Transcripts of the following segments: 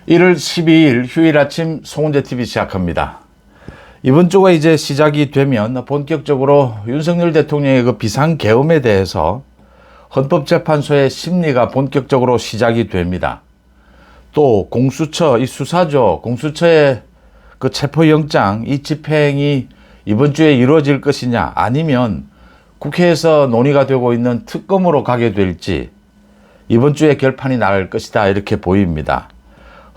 1월 12일 휴일 아침 송은재TV 시작합니다. 이번 주가 이제 시작이 되면 본격적으로 윤석열 대통령의 그 비상계엄에 대해서 헌법재판소의 심리가 본격적으로 시작이 됩니다. 또 공수처, 이 수사죠. 공수처의 그 체포영장, 이 집행이 이번 주에 이루어질 것이냐, 아니면 국회에서 논의가 되고 있는 특검으로 가게 될지 이번 주에 결판이 날 것이다, 이렇게 보입니다.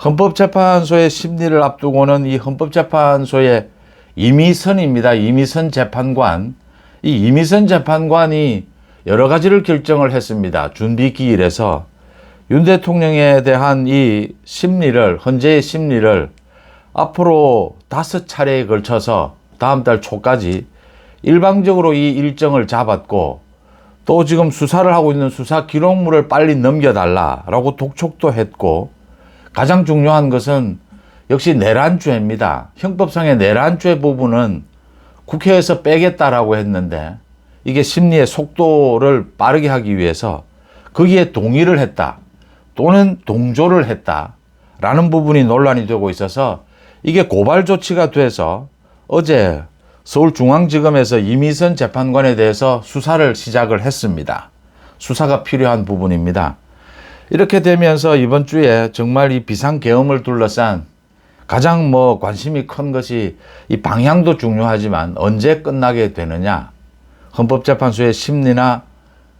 헌법재판소의 심리를 앞두고는 이 헌법재판소의 이미선입니다. 이미선 재판관. 이 이미선 재판관이 여러 가지를 결정을 했습니다. 준비기일에서 윤 대통령에 대한 이 심리를, 헌재의 심리를 앞으로 5차례에 걸쳐서 다음 달 초까지 일방적으로 이 일정을 잡았고, 또 지금 수사를 하고 있는 수사 기록물을 빨리 넘겨달라라고 독촉도 했고, 가장 중요한 것은 역시 내란죄입니다. 형법상의 내란죄 부분은 국회에서 빼겠다라고 했는데, 이게 심리의 속도를 빠르게 하기 위해서 거기에 동의를 했다 또는 동조를 했다라는 부분이 논란이 되고 있어서 이게 고발 조치가 돼서 어제 서울중앙지검에서 이미선 재판관에 대해서 수사를 시작을 했습니다. 수사가 필요한 부분입니다. 이렇게 되면서 이번 주에 정말 이 비상계엄을 둘러싼 가장 관심이 큰 것이, 이 방향도 중요하지만 언제 끝나게 되느냐, 헌법재판소의 심리나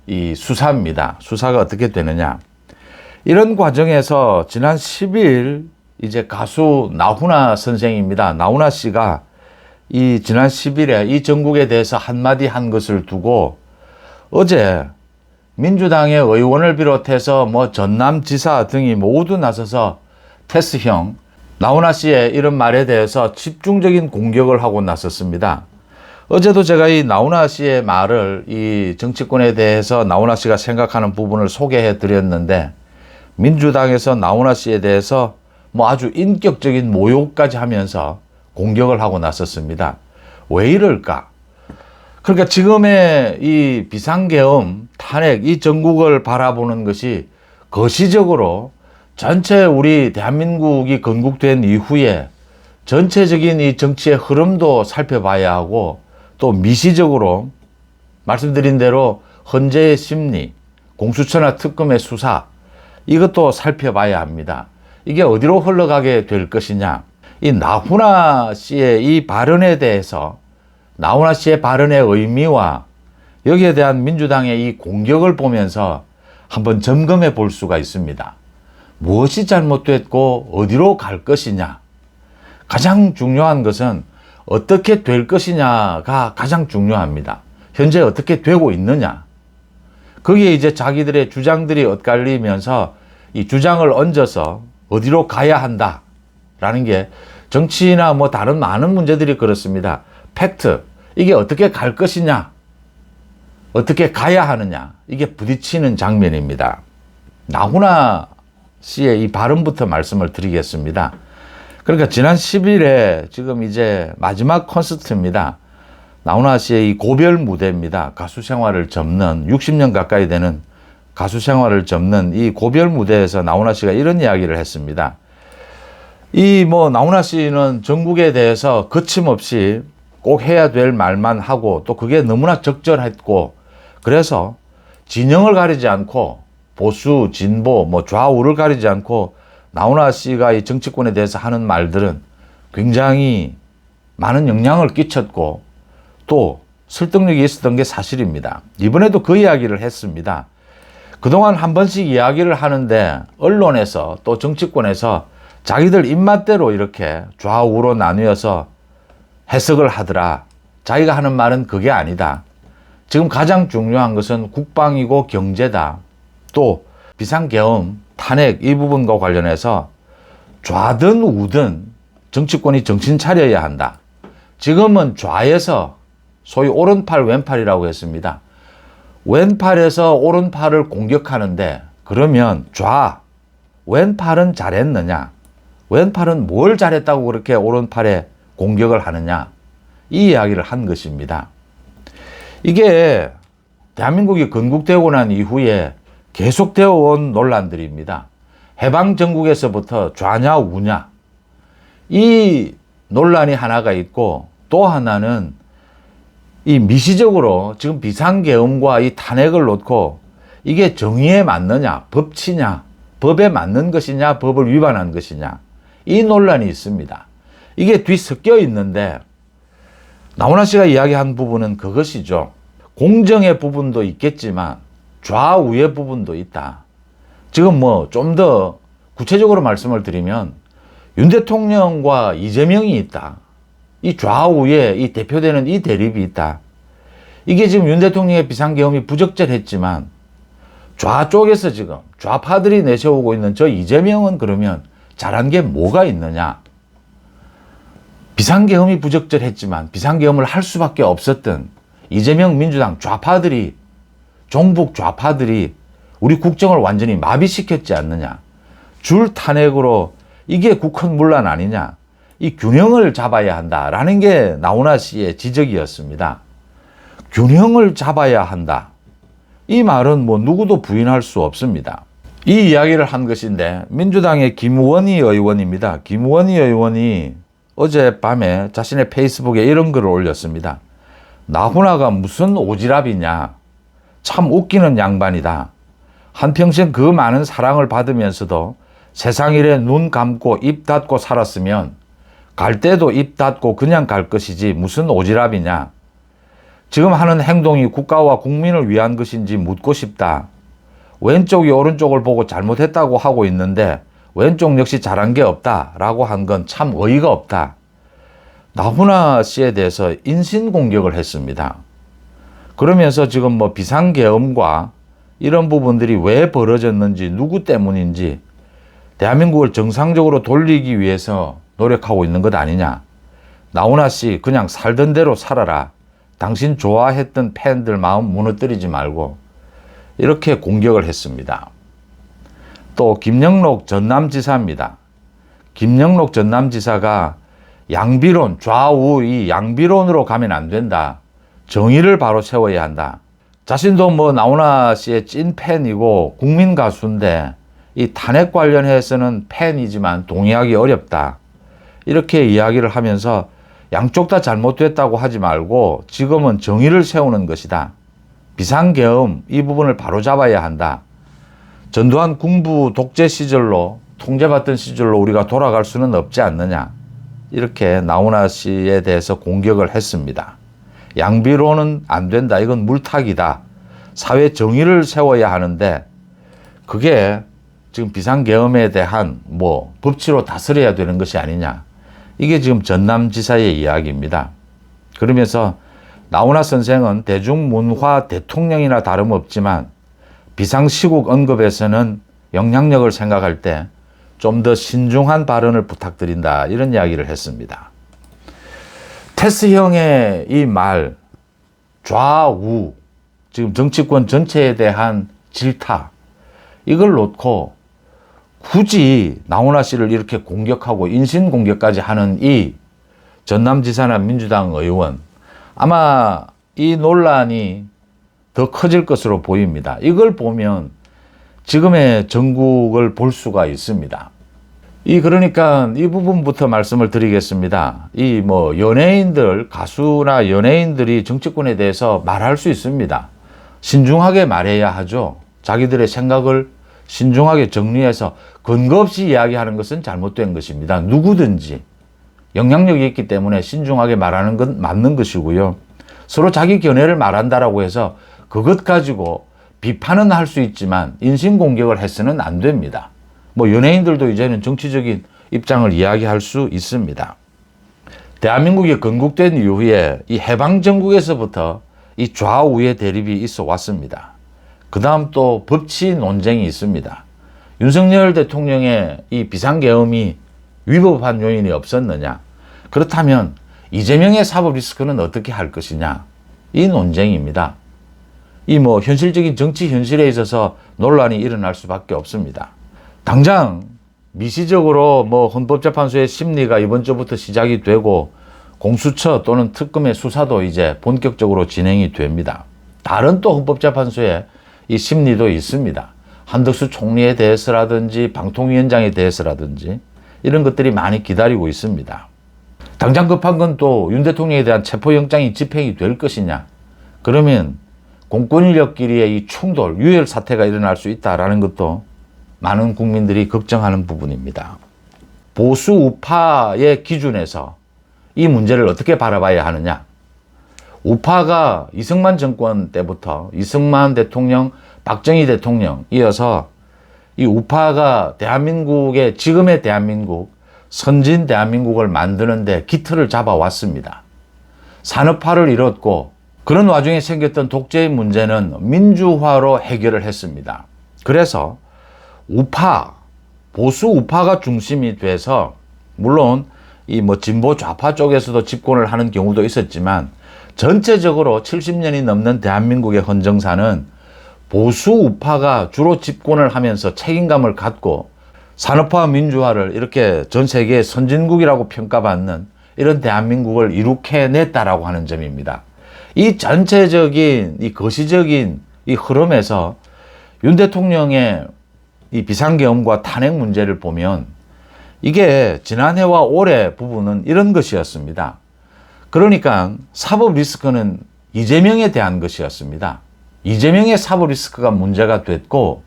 이 수사입니다. 수사가 어떻게 되느냐. 이런 과정에서 지난 10일 이제 가수 나훈아 선생입니다. 나훈아 씨가 이 지난 10일에 이 정국에 대해서 한마디 한 것을 두고 어제 민주당의 의원을 비롯해서 전남지사 등이 모두 나서서 테스형 나훈아 씨의 이런 말에 대해서 집중적인 공격을 하고 나섰습니다. 어제도 제가 이 나훈아 씨의 말을, 이 정치권에 대해서 나훈아 씨가 생각하는 부분을 소개해 드렸는데, 민주당에서 나훈아 씨에 대해서 아주 인격적인 모욕까지 하면서 공격을 하고 나섰습니다. 왜 이럴까? 그러니까 지금의 이 비상계엄, 탄핵, 이 정국을 바라보는 것이 거시적으로 전체 우리 대한민국이 건국된 이후에 전체적인 이 정치의 흐름도 살펴봐야 하고, 또 미시적으로 말씀드린 대로 헌재의 심리, 공수처나 특검의 수사, 이것도 살펴봐야 합니다. 이게 어디로 흘러가게 될 것이냐. 이 나훈아 씨의 이 발언에 대해서, 나훈아 씨의 발언의 의미와 여기에 대한 민주당의 이 공격을 보면서 한번 점검해 볼 수가 있습니다. 무엇이 잘못됐고 어디로 갈 것이냐. 가장 중요한 것은 어떻게 될 것이냐가 가장 중요합니다. 현재 어떻게 되고 있느냐. 거기에 이제 자기들의 주장들이 엇갈리면서 이 주장을 얹어서 어디로 가야 한다라는 게, 정치나 다른 많은 문제들이 그렇습니다. 팩트, 이게 어떻게 갈 것이냐, 어떻게 가야 하느냐, 이게 부딪히는 장면입니다. 나훈아 씨의 이 발언부터 말씀을 드리겠습니다. 그러니까 지난 10일에 지금 이제 마지막 콘서트입니다. 나훈아 씨의 이 고별 무대입니다. 가수 생활을 접는 60년 가까이 되는 가수 생활을 접는 이 고별 무대에서 나훈아 씨가 이런 이야기를 했습니다. 이 나훈아 씨는 정국에 대해서 거침없이 꼭 해야 될 말만 하고, 또 그게 너무나 적절했고, 그래서 진영을 가리지 않고 보수, 진보, 좌우를 가리지 않고 나훈아 씨가 이 정치권에 대해서 하는 말들은 굉장히 많은 영향을 끼쳤고, 또 설득력이 있었던 게 사실입니다. 이번에도 그 이야기를 했습니다. 그동안 한 번씩 이야기를 하는데 언론에서 또 정치권에서 자기들 입맛대로 이렇게 좌우로 나뉘어서 해석을 하더라. 자기가 하는 말은 그게 아니다. 지금 가장 중요한 것은 국방이고 경제다. 또 비상계엄, 탄핵, 이 부분과 관련해서 좌든 우든 정치권이 정신 차려야 한다. 지금은 좌에서 소위 오른팔 왼팔이라고 했습니다. 왼팔에서 오른팔을 공격하는데, 그러면 왼팔은 잘했느냐, 왼팔은 뭘 잘했다고 그렇게 오른팔에 공격을 하느냐, 이 이야기를 한 것입니다. 이게 대한민국이 건국되고 난 이후에 계속되어 온 논란들입니다. 해방 전국에서부터 좌냐 우냐 이 논란이 하나가 있고, 또 하나는 이 미시적으로 지금 비상계엄과 이 탄핵을 놓고 이게 정의에 맞느냐, 법치냐, 법에 맞는 것이냐, 법을 위반한 것이냐, 이 논란이 있습니다. 이게 뒤섞여 있는데, 나훈아 씨가 이야기한 부분은 그것이죠. 공정의 부분도 있겠지만 좌우의 부분도 있다. 지금 뭐 좀 더 구체적으로 말씀을 드리면 윤 대통령과 이재명이 있다. 이 좌우에 이 대표되는 이 대립이 있다. 이게 지금 윤 대통령의 비상계엄이 부적절했지만 좌쪽에서 지금 좌파들이 내세우고 있는 저 이재명은 그러면 잘한 게 뭐가 있느냐. 비상계엄이 부적절했지만 비상계엄을 할 수밖에 없었던 이재명 민주당 좌파들이, 종북 좌파들이 우리 국정을 완전히 마비시켰지 않느냐. 줄 탄핵으로 이게 국헌문란 아니냐. 이 균형을 잡아야 한다라는 게 나훈아 씨의 지적이었습니다. 균형을 잡아야 한다. 이 말은 뭐 누구도 부인할 수 없습니다. 이 이야기를 한 것인데, 민주당의 김원희 의원입니다. 김원희 의원이 어젯밤에 자신의 페이스북에 이런 글을 올렸습니다. 나훈아가 무슨 오지랖이냐. 참 웃기는 양반이다. 한평생 그 많은 사랑을 받으면서도 세상 일에 눈 감고 입 닫고 살았으면 갈 때도 입 닫고 그냥 갈 것이지 무슨 오지랖이냐. 지금 하는 행동이 국가와 국민을 위한 것인지 묻고 싶다. 왼쪽이 오른쪽을 보고 잘못했다고 하고 있는데 왼쪽 역시 잘한 게 없다라고 한 건 참 어이가 없다. 나훈아 씨에 대해서 인신공격을 했습니다. 그러면서 지금 뭐 비상계엄과 이런 부분들이 왜 벌어졌는지, 누구 때문인지 대한민국을 정상적으로 돌리기 위해서 노력하고 있는 것 아니냐. 나훈아 씨 그냥 살던 대로 살아라. 당신 좋아했던 팬들 마음 무너뜨리지 말고, 이렇게 공격을 했습니다. 또 김영록 전남지사입니다. 김영록 전남지사가 양비론, 좌우 이 양비론으로 가면 안 된다. 정의를 바로 세워야 한다. 자신도 뭐 나훈아 씨의 찐 팬이고 국민 가수인데 이 탄핵 관련해서는 팬이지만 동의하기 어렵다. 이렇게 이야기를 하면서 양쪽 다 잘못됐다고 하지 말고 지금은 정의를 세우는 것이다. 비상계엄 이 부분을 바로잡아야 한다. 전두환 군부 독재 시절로, 통제받던 시절로 우리가 돌아갈 수는 없지 않느냐. 이렇게 나훈아 씨에 대해서 공격을 했습니다. 양비로는 안 된다. 이건 물타기다. 사회 정의를 세워야 하는데 그게 지금 비상계엄에 대한 뭐 법치로 다스려야 되는 것이 아니냐. 이게 지금 전남지사의 이야기입니다. 그러면서 나훈아 선생은 대중문화 대통령이나 다름없지만 비상시국 언급에서는 영향력을 생각할 때 좀 더 신중한 발언을 부탁드린다. 이런 이야기를 했습니다. 테스형의 이 말, 좌우, 지금 정치권 전체에 대한 질타, 이걸 놓고 굳이 나훈아 씨를 이렇게 공격하고 인신공격까지 하는 이 전남지사나 민주당 의원, 아마 이 논란이 더 커질 것으로 보입니다. 이걸 보면 지금의 전국을 볼 수가 있습니다. 그러니까 이 부분부터 말씀을 드리겠습니다. 이 뭐 연예인들, 가수나 연예인들이 정치권에 대해서 말할 수 있습니다. 신중하게 말해야 하죠. 자기들의 생각을 신중하게 정리해서 근거 없이 이야기하는 것은 잘못된 것입니다. 누구든지 영향력이 있기 때문에 신중하게 말하는 건 맞는 것이고요. 서로 자기 견해를 말한다라고 해서 그것 가지고 비판은 할 수 있지만 인신공격을 해서는 안 됩니다. 뭐 연예인들도 이제는 정치적인 입장을 이야기할 수 있습니다. 대한민국이 건국된 이후에 이 해방정국에서부터 이 좌우의 대립이 있어 왔습니다. 그 다음 또 법치 논쟁이 있습니다. 윤석열 대통령의 이 비상계엄이 위법한 요인이 없었느냐. 그렇다면 이재명의 사법 리스크는 어떻게 할 것이냐. 이 논쟁입니다. 이 뭐 현실적인 정치 현실에 있어서 논란이 일어날 수밖에 없습니다. 당장 미시적으로 뭐 헌법재판소의 심리가 이번 주부터 시작이 되고 공수처 또는 특검의 수사도 이제 본격적으로 진행이 됩니다. 다른 또 헌법재판소의 이 심리도 있습니다. 한덕수 총리에 대해서라든지 방통위원장에 대해서라든지 이런 것들이 많이 기다리고 있습니다. 당장 급한 건 또 윤 대통령에 대한 체포영장이 집행이 될 것이냐. 그러면 공권 인력끼리의 이 충돌, 유혈 사태가 일어날 수 있다는 것도 많은 국민들이 걱정하는 부분입니다. 보수 우파의 기준에서 이 문제를 어떻게 바라봐야 하느냐. 우파가 이승만 정권 때부터 이승만 대통령, 박정희 대통령 이어서 이 우파가 대한민국의 지금의 대한민국, 선진 대한민국을 만드는데 기틀을 잡아왔습니다. 산업화를 이뤘고 그런 와중에 생겼던 독재의 문제는 민주화로 해결을 했습니다. 그래서 우파, 보수 우파가 중심이 돼서 물론 이 진보 좌파 쪽에서도 집권을 하는 경우도 있었지만 전체적으로 70년이 넘는 대한민국의 헌정사는 보수 우파가 주로 집권을 하면서 책임감을 갖고 산업화 민주화를 이렇게 전 세계의 선진국이라고 평가받는 이런 대한민국을 이룩해냈다라고 하는 점입니다. 이 전체적인 이 거시적인 이 흐름에서 윤 대통령의 이 비상계엄과 탄핵 문제를 보면 이게 지난해와 올해 부분은 이런 것이었습니다. 그러니까 사법 리스크는 이재명에 대한 것이었습니다. 이재명의 사법 리스크가 문제가 됐고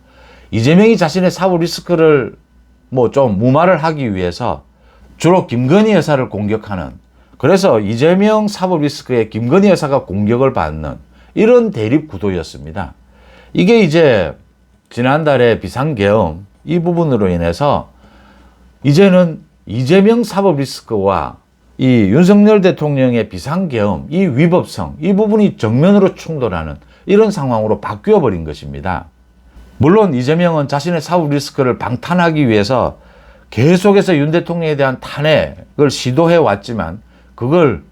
이재명이 자신의 사법 리스크를 좀 무마를 하기 위해서 주로 김건희 여사를 공격하는, 그래서 이재명 사법 리스크에 김건희 여사가 공격을 받는 이런 대립 구도였습니다. 이게 이제 지난달에 비상계엄 이 부분으로 인해서 이제는 이재명 사법 리스크와 이 윤석열 대통령의 비상계엄 이 위법성 이 부분이 정면으로 충돌하는 이런 상황으로 바뀌어 버린 것입니다. 물론 이재명은 자신의 사법 리스크를 방탄하기 위해서 계속해서 윤 대통령에 대한 탄핵을 시도해 왔지만 그걸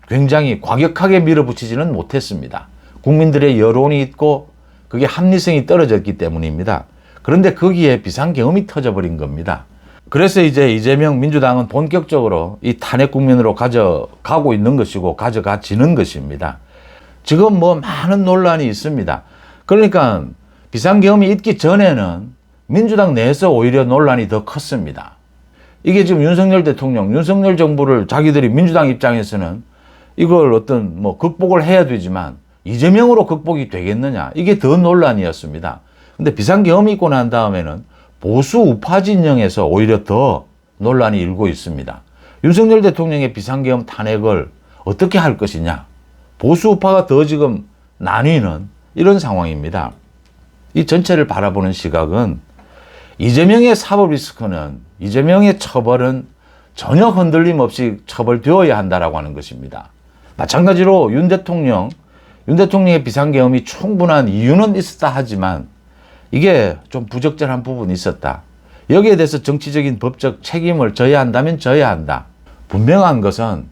굉장히 과격하게 밀어붙이지는 못했습니다. 국민들의 여론이 있고 그게 합리성이 떨어졌기 때문입니다. 그런데 거기에 비상계엄이 터져버린 겁니다. 그래서 이제 이재명 민주당은 본격적으로 이 탄핵 국면으로 가져가고 있는 것이고 가져가지는 것입니다. 지금 많은 논란이 있습니다. 그러니까 비상계엄이 있기 전에는 민주당 내에서 오히려 논란이 더 컸습니다. 이게 지금 윤석열 대통령, 윤석열 정부를 자기들이 민주당 입장에서는 이걸 극복을 해야 되지만 이재명으로 극복이 되겠느냐. 이게 더 논란이었습니다. 근데 비상계엄이 있고 난 다음에는 보수 우파 진영에서 오히려 더 논란이 일고 있습니다. 윤석열 대통령의 비상계엄 탄핵을 어떻게 할 것이냐. 보수 우파가 더 지금 나뉘는 이런 상황입니다. 이 전체를 바라보는 시각은 이재명의 사법 리스크는, 이재명의 처벌은 전혀 흔들림 없이 처벌되어야 한다라고 하는 것입니다. 마찬가지로 윤 대통령의 비상계엄이 충분한 이유는 있었다 하지만 이게 좀 부적절한 부분이 있었다. 여기에 대해서 정치적인 법적 책임을 져야 한다면 져야 한다. 분명한 것은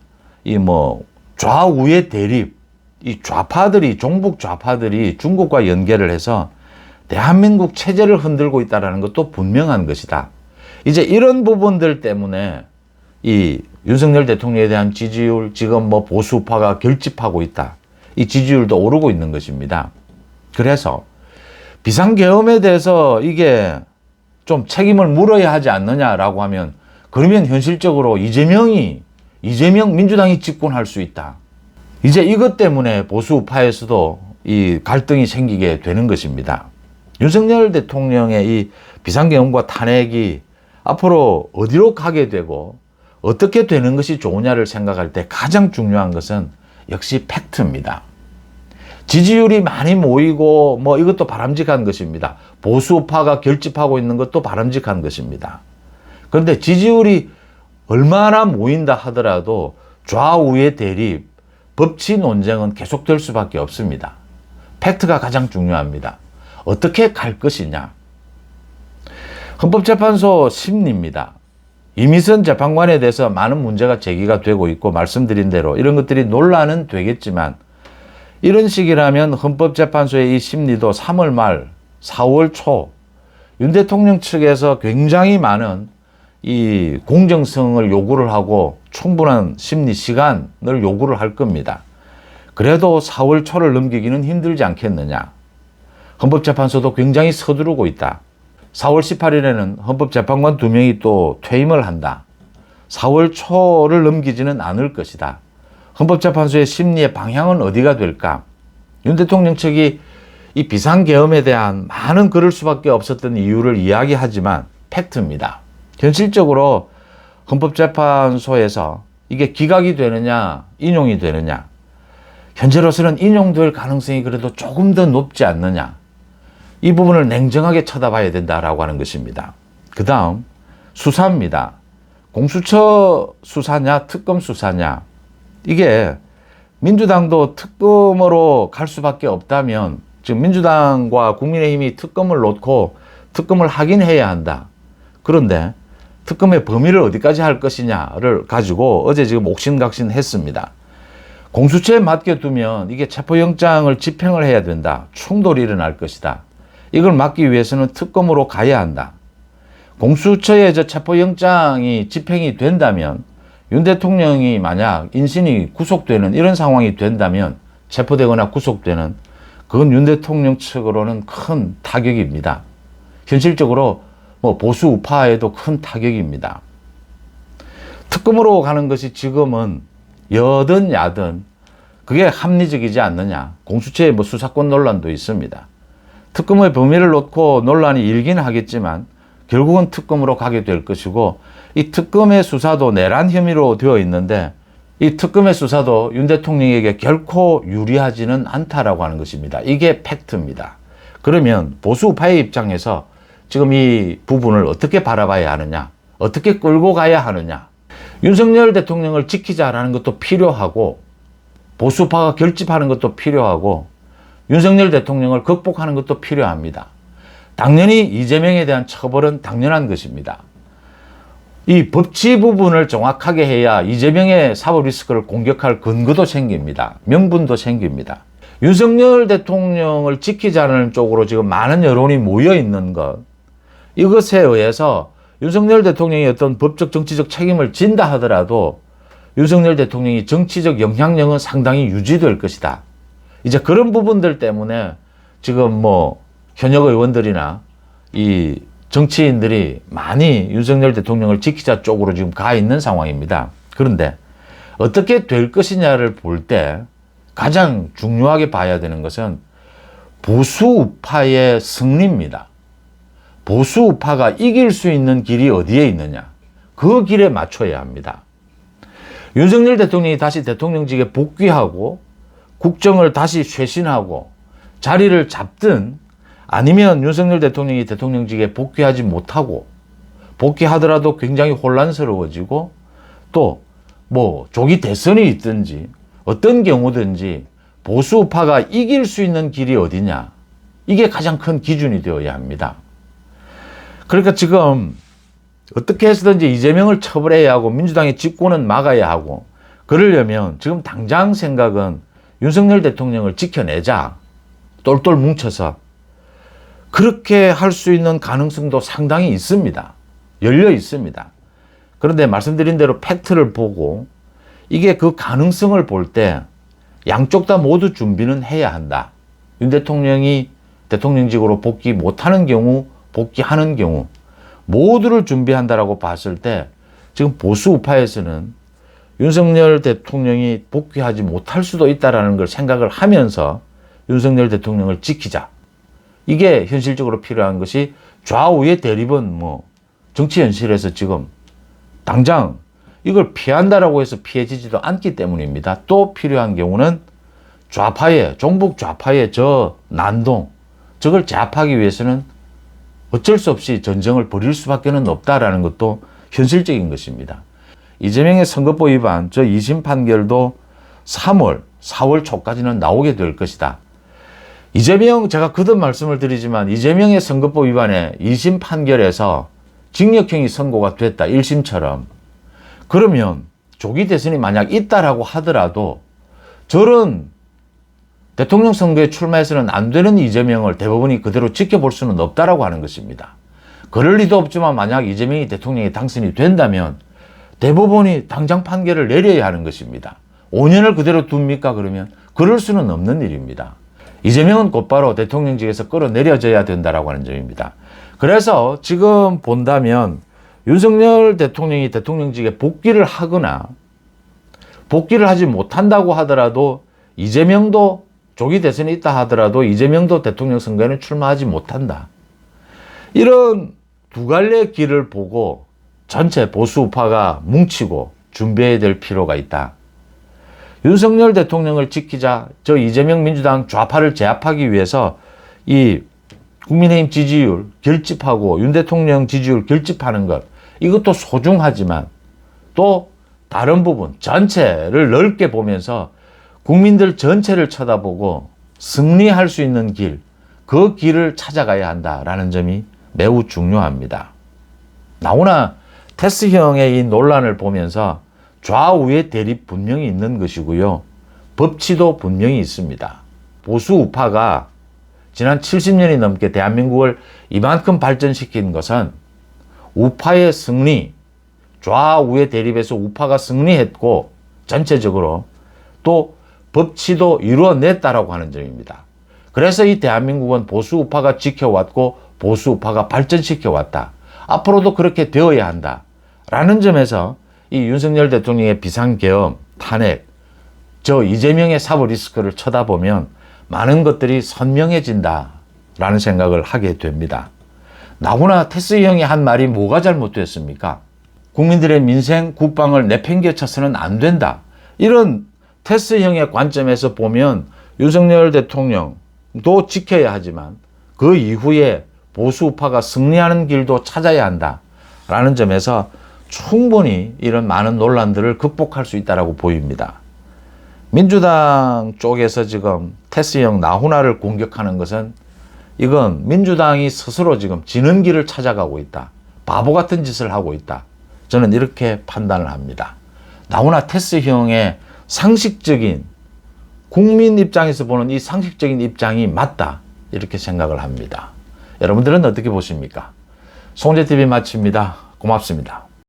좌우의 대립, 이 좌파들이, 종북 좌파들이 중국과 연계를 해서 대한민국 체제를 흔들고 있다는 것도 분명한 것이다. 이제 이런 부분들 때문에 이 윤석열 대통령에 대한 지지율, 지금 보수파가 결집하고 있다. 이 지지율도 오르고 있는 것입니다. 그래서 비상계엄에 대해서 이게 좀 책임을 물어야 하지 않느냐라고 하면 그러면 현실적으로 이재명 민주당이 집권할 수 있다. 이제 이것 때문에 보수파에서도 이 갈등이 생기게 되는 것입니다. 윤석열 대통령의 이 비상계엄과 탄핵이 앞으로 어디로 가게 되고 어떻게 되는 것이 좋으냐를 생각할 때 가장 중요한 것은 역시 팩트입니다. 지지율이 많이 모이고 이것도 바람직한 것입니다. 보수파가 결집하고 있는 것도 바람직한 것입니다. 그런데 지지율이 얼마나 모인다 하더라도 좌우의 대립, 법치 논쟁은 계속될 수밖에 없습니다. 팩트가 가장 중요합니다. 어떻게 갈 것이냐. 헌법재판소 심리입니다. 이미선 재판관에 대해서 많은 문제가 제기가 되고 있고 말씀드린 대로 이런 것들이 논란은 되겠지만 이런 식이라면 헌법재판소의 이 심리도 3월 말, 4월 초 윤 대통령 측에서 굉장히 많은 이 공정성을 요구를 하고 충분한 심리 시간을 요구를 할 겁니다. 그래도 4월 초를 넘기기는 힘들지 않겠느냐. 헌법재판소도 굉장히 서두르고 있다. 4월 18일에는 헌법재판관 2명이 또 퇴임을 한다. 4월 초를 넘기지는 않을 것이다. 헌법재판소의 심리의 방향은 어디가 될까? 윤 대통령 측이 이 비상계엄에 대한 많은 그럴 수밖에 없었던 이유를 이야기하지만 팩트입니다. 현실적으로 헌법재판소에서 이게 기각이 되느냐 인용이 되느냐, 현재로서는 인용될 가능성이 그래도 조금 더 높지 않느냐, 이 부분을 냉정하게 쳐다봐야 된다라고 하는 것입니다. 그 다음 수사입니다. 공수처 수사냐 특검 수사냐, 이게 민주당도 특검으로 갈 수밖에 없다면 지금 민주당과 국민의힘이 특검을 놓고 특검을 하긴 해야 한다. 그런데 특검의 범위를 어디까지 할 것이냐를 가지고 어제 지금 옥신각신 했습니다. 공수처에 맡겨두면 이게 체포영장을 집행을 해야 된다. 충돌이 일어날 것이다. 이걸 막기 위해서는 특검으로 가야 한다. 공수처에 체포영장이 집행이 된다면 윤 대통령이 만약 인신이 구속되는 이런 상황이 된다면, 체포되거나 구속되는, 그건 윤 대통령 측으로는 큰 타격입니다. 현실적으로 보수 우파에도 큰 타격입니다. 특검으로 가는 것이 지금은 여든 야든 그게 합리적이지 않느냐. 공수처의 수사권 논란도 있습니다. 특검의 범위를 놓고 논란이 일긴 하겠지만 결국은 특검으로 가게 될 것이고, 이 특검의 수사도 내란 혐의로 되어 있는데 이 특검의 수사도 윤 대통령에게 결코 유리하지는 않다라고 하는 것입니다. 이게 팩트입니다. 그러면 보수 우파의 입장에서 지금 이 부분을 어떻게 바라봐야 하느냐, 어떻게 끌고 가야 하느냐. 윤석열 대통령을 지키자라는 것도 필요하고, 보수 우파가 결집하는 것도 필요하고, 윤석열 대통령을 극복하는 것도 필요합니다. 당연히 이재명에 대한 처벌은 당연한 것입니다. 이 법치 부분을 정확하게 해야 이재명의 사법 리스크를 공격할 근거도 생깁니다. 명분도 생깁니다. 윤석열 대통령을 지키자는 쪽으로 지금 많은 여론이 모여 있는 것, 이것에 의해서 윤석열 대통령이 어떤 법적 정치적 책임을 진다 하더라도 윤석열 대통령이 정치적 영향력은 상당히 유지될 것이다. 이제 그런 부분들 때문에 지금 현역 의원들이나 이 정치인들이 많이 윤석열 대통령을 지키자 쪽으로 지금 가 있는 상황입니다. 그런데 어떻게 될 것이냐를 볼 때 가장 중요하게 봐야 되는 것은 보수 우파의 승리입니다. 보수 우파가 이길 수 있는 길이 어디에 있느냐, 그 길에 맞춰야 합니다. 윤석열 대통령이 다시 대통령직에 복귀하고 국정을 다시 쇄신하고 자리를 잡든, 아니면 윤석열 대통령이 대통령직에 복귀하지 못하고 복귀하더라도 굉장히 혼란스러워지고 또 조기 대선이 있든지 어떤 경우든지 보수 우파가 이길 수 있는 길이 어디냐, 이게 가장 큰 기준이 되어야 합니다. 그러니까 지금 어떻게 해서든지 이재명을 처벌해야 하고 민주당의 집권은 막아야 하고, 그러려면 지금 당장 생각은 윤석열 대통령을 지켜내자, 똘똘 뭉쳐서. 그렇게 할 수 있는 가능성도 상당히 있습니다. 열려 있습니다. 그런데 말씀드린 대로 팩트를 보고 이게 그 가능성을 볼 때 양쪽 다 모두 준비는 해야 한다. 윤 대통령이 대통령직으로 복귀 못하는 경우, 복귀하는 경우 모두를 준비한다라고 봤을 때 지금 보수 우파에서는 윤석열 대통령이 복귀하지 못할 수도 있다라는 걸 생각을 하면서 윤석열 대통령을 지키자. 이게 현실적으로 필요한 것이, 좌우의 대립은 정치 현실에서 지금 당장 이걸 피한다라고 해서 피해지지도 않기 때문입니다. 또 필요한 경우는 좌파의, 종북 좌파의 저 난동, 저걸 제압하기 위해서는 어쩔 수 없이 전쟁을 벌일 수밖에는 없다라는 것도 현실적인 것입니다. 이재명의 선거법 위반 저 2심 판결도 3월, 4월 초까지는 나오게 될 것이다. 이재명, 제가 거듭 말씀을 드리지만 이재명의 선거법 위반에 2심 판결에서 징역형이 선고가 됐다, 1심처럼. 그러면 조기 대선이 만약 있다라고 하더라도 저런 대통령 선거에 출마해서는 안 되는 이재명을 대법원이 그대로 지켜볼 수는 없다라고 하는 것입니다. 그럴 리도 없지만 만약 이재명이 대통령에 당선이 된다면 대법원이 당장 판결을 내려야 하는 것입니다. 5년을 그대로 둡니까? 그러면 그럴 수는 없는 일입니다. 이재명은 곧바로 대통령직에서 끌어내려져야 된다라고 하는 점입니다. 그래서 지금 본다면 윤석열 대통령이 대통령직에 복귀를 하거나 복귀를 하지 못한다고 하더라도 이재명도 조기 대선이 있다 하더라도 이재명도 대통령 선거에는 출마하지 못한다. 이런 두 갈래의 길을 보고 전체 보수 우파가 뭉치고 준비해야 될 필요가 있다. 윤석열 대통령을 지키자 저 이재명 민주당 좌파를 제압하기 위해서 이 국민의힘 지지율 결집하고 윤 대통령 지지율 결집하는 것 이것도 소중하지만 또 다른 부분 전체를 넓게 보면서 국민들 전체를 쳐다보고 승리할 수 있는 길, 그 길을 찾아가야 한다라는 점이 매우 중요합니다. 나오나 테스형의 이 논란을 보면서 좌우의 대립 분명히 있는 것이고요. 법치도 분명히 있습니다. 보수 우파가 지난 70년이 넘게 대한민국을 이만큼 발전시킨 것은 우파의 승리, 좌우의 대립에서 우파가 승리했고 전체적으로 또 법치도 이루어냈다라고 하는 점입니다. 그래서 이 대한민국은 보수 우파가 지켜왔고 보수 우파가 발전시켜왔다. 앞으로도 그렇게 되어야 한다라는 점에서 이 윤석열 대통령의 비상계엄, 탄핵, 저 이재명의 사법 리스크를 쳐다보면 많은 것들이 선명해진다라는 생각을 하게 됩니다. 나구나 테스 형이 한 말이 뭐가 잘못됐습니까? 국민들의 민생, 국방을 내팽개쳐서는 안 된다. 이런 테스 형의 관점에서 보면 윤석열 대통령도 지켜야 하지만 그 이후에 보수 우파가 승리하는 길도 찾아야 한다라는 점에서 충분히 이런 많은 논란들을 극복할 수 있다고 보입니다. 민주당 쪽에서 지금 테스형 나훈아를 공격하는 것은 이건 민주당이 스스로 지금 지는 길을 찾아가고 있다. 바보 같은 짓을 하고 있다. 저는 이렇게 판단을 합니다. 나훈아 테스형의 상식적인 국민 입장에서 보는 이 상식적인 입장이 맞다. 이렇게 생각을 합니다. 여러분들은 어떻게 보십니까? 송재TV 마칩니다. 고맙습니다.